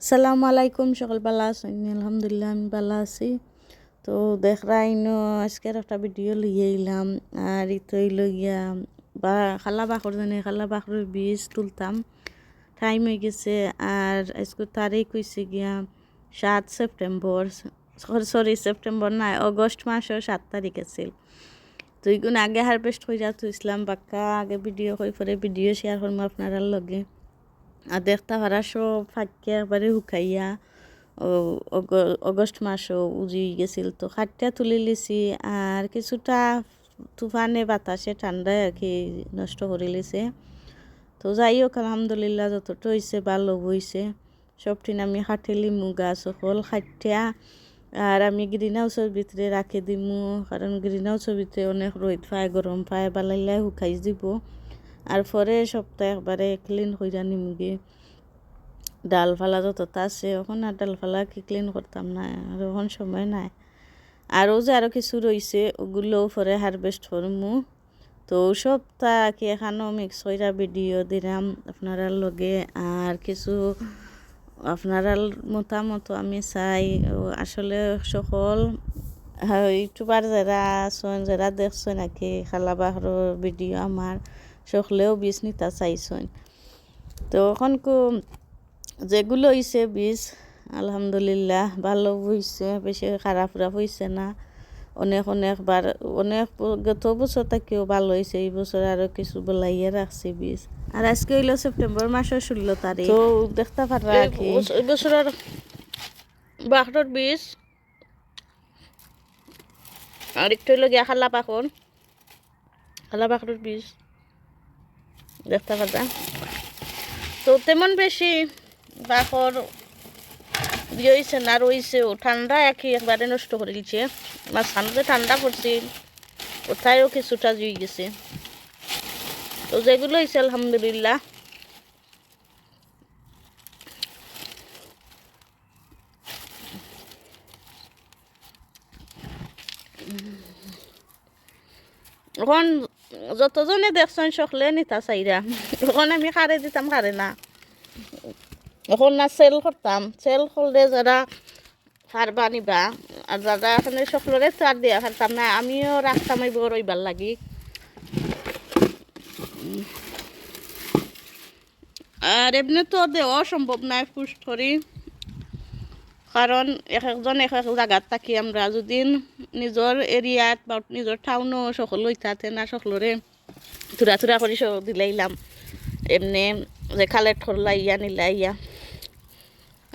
সালামু আলাইকুম, সকল ভালো আছেন? আলহামদুলিল্লাহ আমি ভালো আছি। তো দেখরাই আজকের একটা ভিডিও লিয়ে এলাম। আর ইতই লইয়া বা খালা বাখর জানে খালা বাখরের বীজ তুলতাম, টাইম হয়ে গেছে। আর আজকে তারিখ হয়েছে গিয়া 7 সেপ্টেম্বর, সেপ্টেম্বর না, অগস্ট মাসের 7 তারিখ আছিল। তো এইগুণ আগে হারভেস্ট হয়ে যাতো ইসলাম বাক্কা আগে ভিডিও হয়ে পরে ভিডিও শেয়ার করবো আপনার লগে। আর দেখতে পারা সব ফাঁকে একবারে শুকাইয়া অগস্ট মাসও উজি গেছিল। তো খাটটা তুলে লিছি আর কিছুটা তুফানে বাতাসে ঠান্ডায় আর কি নষ্ট করে লিছে। তো যাই হোক আলহামদুলিল্লাহ যতটা হয়েছে ভালো হয়েছে। সবটিন আমি খাটিলি মুগা সকল খাটিয়া আর আমি গ্রিন হাউসের ভিতরে রাখে দিমু, কারণ গ্রিন হাউসের ভিতরে অনেক রোদ পায়, গরম পায়, বালাইলাই শুকাই দিব। আর পরে সপ্তাহে একবারে ক্লিন কইরা নিমগে। ডাল ফালা যতটা আছে এখন আর ডাল ফালা কি ক্লিন করতাম না, আর এখন সময় নাই। আরও যে আরও কিছু রয়েছে ওগুলোও পরে হারভেস্ট করমু। তো সবটা কি এখানেও মিক্স কইরা ভিডিও দিলাম আপনারা লগে। আর কিছু আপনারা মতামত আমি চাই। আসলে সকল ইউটিউবার যারা আছেন, যারা দেখছেন আর কি খালা বাহর ভিডিও আমার সকলেও বীজ নিতে চাইছেন। তো এখন যেগুলো হয়েছে বীজ আলহামদুলিল্লাহ ভালো হয়েছে, বেশি খারাপ হয়েছে না। অনেকবার গত বছর থেকেও ভালো হয়েছে, এই বছর আরও কিছু বলাইয়া রাখছি বীজ। আর আজকে হইল সেপ্টেম্বর মাসের 16 তারিখ। তো দেখতে পারা এই বছরের বাহরের বীজ আর একটু হইল গিয়া খালা বাহরের বীজ দেখতে পারা। তো তেমন বেশি বাখর হয়েছে না, রয়েছেও ঠান্ডা একবারে নষ্ট করে দিচ্ছে। মাঝখানে ঠান্ডা পড়ছিল ওটাইও কিছুটা জুই গেছে। তো যেগুলো হয়েছে আলহামদুলিল্লাহ এখন যতজনে দেখছেন সকলে নিতা চাইরা। এখন আমি খারে দিতাম, খারে না এখন না সেল করতাম। সেল করলে যারা পারবা নিবা, আর যারা এখানে সকলরে চার দিয়া পারতাম না, আমিও রাখতাম এই বড় রইবার লাগি। আর এমনি তো দেওয়া সম্ভব নয় পুষ্ট করি, কারণ এক একজন এক এক জায়গাত থাকি আমরা। যদি নিজের এরিয়াত বা নিজের টাউনও সকল হইতাতে না, সকলরে থুরা করে দিলাইলাম এমনি যে কালেক্ট করলা ইয়া নিলা ইয়া।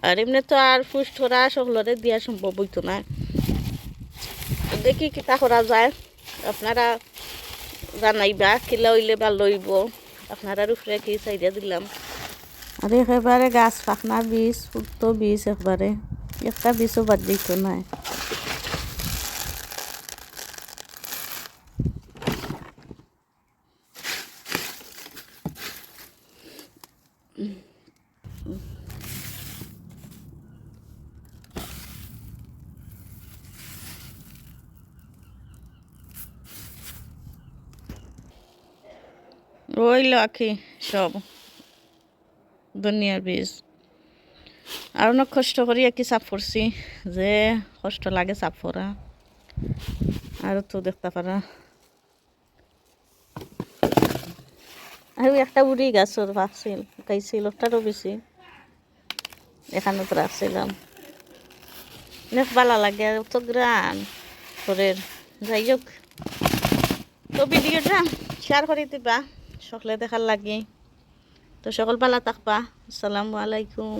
আর এমনি তো আর পুষ্ট করা সকলরে দিয়া সম্ভব হইতো না। দেখি কিতা করা যায়, আপনারা জানাইবা কিলা হইলে ভালো হইব। আপনারা উপরে কি চাইডা দিলাম। আর একেবারে গাছ পাখনা বীজ ফুটতো বীজ একবারে একটা বীজও বাদ দিত নাই। রইল আখি সব দুনিয়ার বীজ। আর অনেক কষ্ট করি কি চাপ করছি, যে কষ্ট লাগে চাপ করা। আর তো দেখতে পারা আর একটা উড়ি গাছর ভাবছিল গাইছিল, ওটারও বেশি এখানে তো রাখছিলাম। অনেক ভালো লাগে আর তো গ্রান শরীর। যাই হোক, তো ভিডিওটা শেয়ার করে দিবা সকলে দেখার লাগে। তো সকল ভালো থাকবা। আসসালামু আলাইকুম।